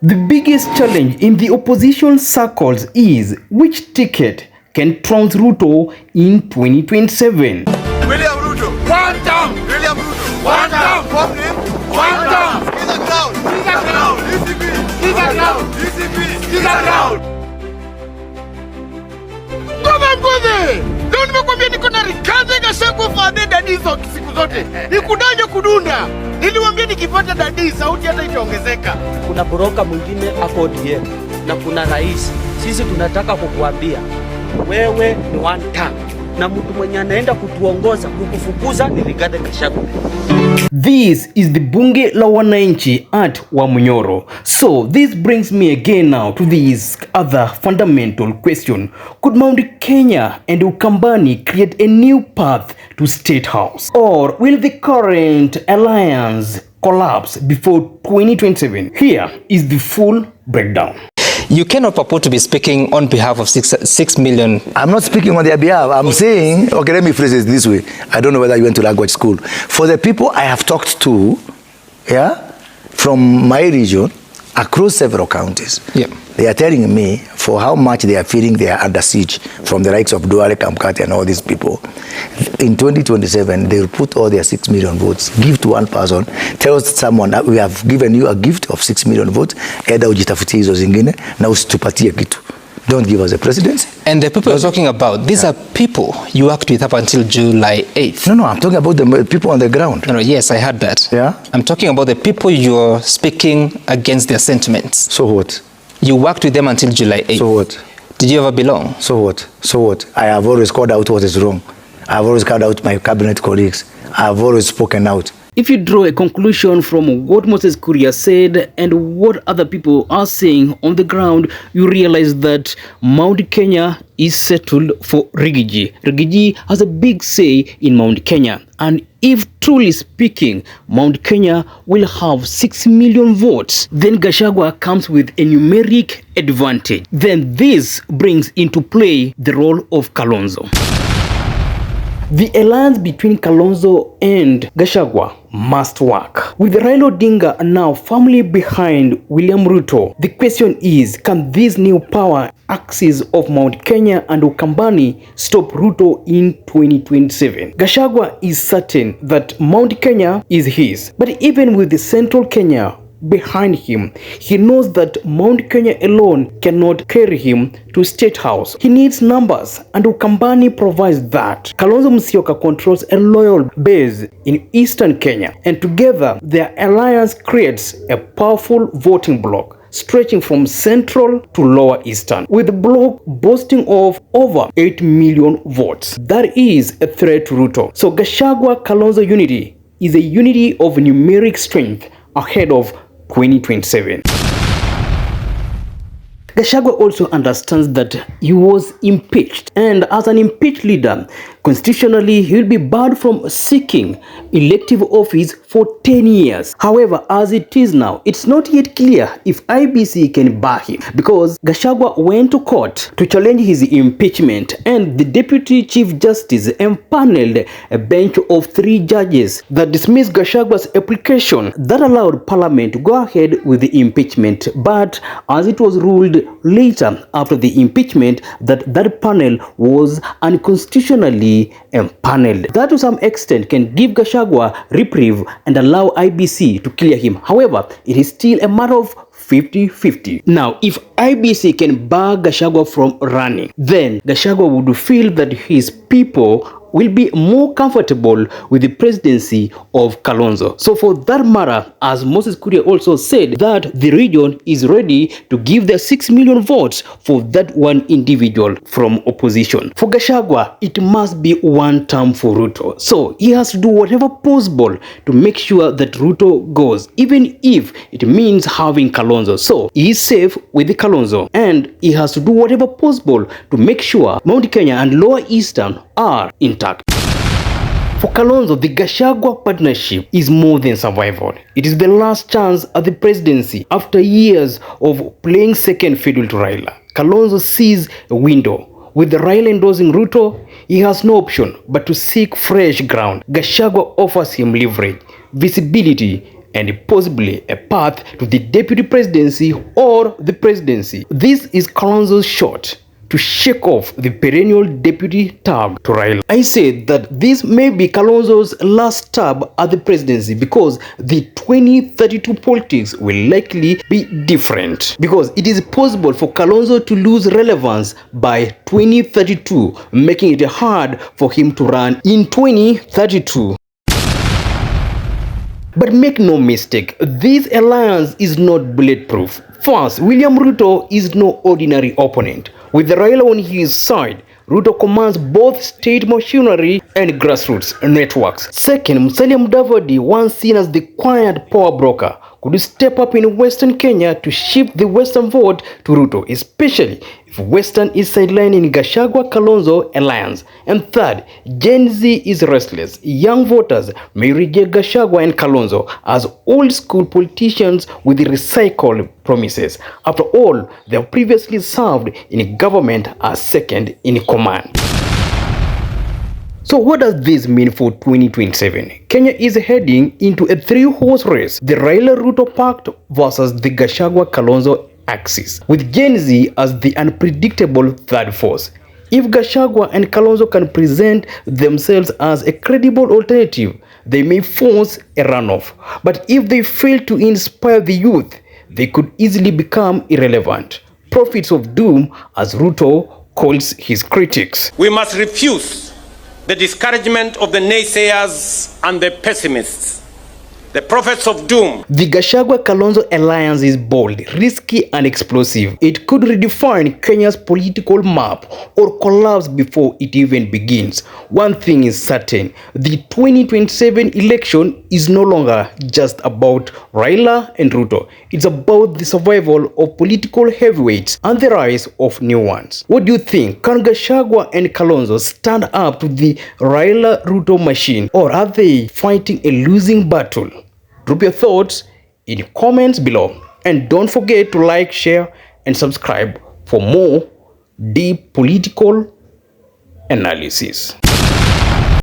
The biggest challenge in the opposition circles is which ticket can trounce Ruto in 2027. William Ruto, one down. William Ruto, one down. One down. He's a clown. He's a clown. UCP. He's a clown. UCP. He's a clown. Ngome. Leo nimekwambia niko na Rigathi Gachagua dadi hizo siku zote. Nikudaje kudunda. Niliwaambia nikipata dadi sauti hata itaongezeka. Kuna broka mwingine hapo ODM na kuna rais. Sisi tunataka kukuambia wewe ni one time. Na mtu mwenye anaenda kutuongoza kukufukuza ni Rigathi Gachagua. This is the bunge la wananchi at Wamunyoro. So this brings me again now to this other fundamental question. Could Mount Kenya and Ukambani create a new path to State House? Or will the current alliance collapse before 2027? Here is the full breakdown. You cannot purport to be speaking on behalf of 6 million. I'm not speaking on their behalf. I'm saying, okay, let me phrase it this way. I don't know whether you went to language school. For the people I have talked to, yeah, from my region, across several counties, yeah, they are telling me for how much they are feeling they are under siege from the likes of Duale, Kamkati and all these people. In 2027, they will put all their 6 million votes, give to one person, tell someone that we have given you a gift of 6 million votes, either ujitafutie hizo zingine na usitupatie kitu. Don't give us a presidency. And the people you're talking about, these are people you worked with up until July 8th. No, I'm talking about the people on the ground. No, yes, I heard that. Yeah? I'm talking about the people you're speaking against their sentiments. So what? You worked with them until July 8th. So what? Did you ever belong? So what? So what? I have always called out what is wrong. I have always called out my cabinet colleagues. I have always spoken out. If you draw a conclusion from what Moses Kuria said and what other people are saying on the ground, you realize that Mount Kenya is settled for Rigathi. Rigathi has a big say in Mount Kenya. And if truly speaking, Mount Kenya will have 6 million votes, then Gachagua comes with a numeric advantage. Then this brings into play the role of Kalonzo. The alliance between Kalonzo and Gachagua must work. With Raila Odinga now firmly behind William Ruto, the question is, can this new power axis of Mount Kenya and Ukambani stop Ruto in 2027? Gachagua is certain that Mount Kenya is his, but even with the central Kenya behind him, he knows that Mount Kenya alone cannot carry him to State House. He needs numbers, and Ukambani provides that. Kalonzo Musyoka controls a loyal base in eastern Kenya, and together their alliance creates a powerful voting bloc stretching from central to lower eastern, with the bloc boasting of over 8 million votes. That is a threat to Ruto. So Gachagua-Kalonzo unity is a unity of numeric strength ahead of 2027. Gachagua also understands that he was impeached, and as an impeached leader, constitutionally he will be barred from seeking elective office for 10 years. However, as it is now, it's not yet clear if IBC can bar him, because Gachagua went to court to challenge his impeachment, and the Deputy Chief Justice empaneled a bench of 3 judges that dismissed Gachagua's application that allowed Parliament to go ahead with the impeachment. But as it was ruled later after the impeachment that panel was unconstitutionally empaneled, that to some extent can give Gachagua reprieve and allow IBC to clear him. However, it is still a matter of 50-50. Now, if IBC can bar Gachagua from running, then Gachagua would feel that his people will be more comfortable with the presidency of Kalonzo. So for that matter, as Moses Kuria also said, that the region is ready to give their 6 million votes for that one individual from opposition. For Gachagua, it must be one term for Ruto. So he has to do whatever possible to make sure that Ruto goes, even if it means having Kalonzo. So he is safe with the Kalonzo, and he has to do whatever possible to make sure Mount Kenya and Lower Eastern are intact. For Kalonzo, the Gachagua partnership is more than survival. It is the last chance at the presidency after years of playing second fiddle to Raila. Kalonzo sees a window. With Raila endorsing Ruto, he has no option but to seek fresh ground. Gachagua offers him leverage, visibility, and possibly a path to the deputy presidency or the presidency. This is Kalonzo's shot to shake off the perennial deputy tab to Raila. I said that this may be Kalonzo's last stab at the presidency because the 2032 politics will likely be different. Because it is possible for Kalonzo to lose relevance by 2032, making it hard for him to run in 2032. But make no mistake, this alliance is not bulletproof. First, William Ruto is no ordinary opponent. With Raila on his side, Ruto commands both state machinery and grassroots networks. Second, Musalia Mudavadi, once seen as the quiet power broker, could step up in Western Kenya to shift the Western vote to Ruto, especially if Western is sidelining Gachagua-Kalonzo alliance. And third, Gen Z is restless. Young voters may reject Gachagua and Kalonzo as old-school politicians with recycled promises. After all, they have previously served in government as second in command. So what does this mean for 2027? Kenya is heading into a three-horse race, the Raila-Ruto pact versus the Gachagua-Kalonzo axis, with Gen Z as the unpredictable third force. If Gachagua and Kalonzo can present themselves as a credible alternative, they may force a runoff. But if they fail to inspire the youth, they could easily become irrelevant. Prophets of doom, as Ruto calls his critics. We must refuse the discouragement of the naysayers and the pessimists, the prophets of doom. The Gachagua-Kalonzo alliance is bold, risky and explosive. It could redefine Kenya's political map or collapse before it even begins. One thing is certain, the 2027 election is no longer just about Raila and Ruto. It's about the survival of political heavyweights and the rise of new ones. What do you think? Can Gachagua and Kalonzo stand up to the Raila-Ruto machine, or are they fighting a losing battle? Drop your thoughts in comments below, and don't forget to like, share and subscribe for more deep political analysis.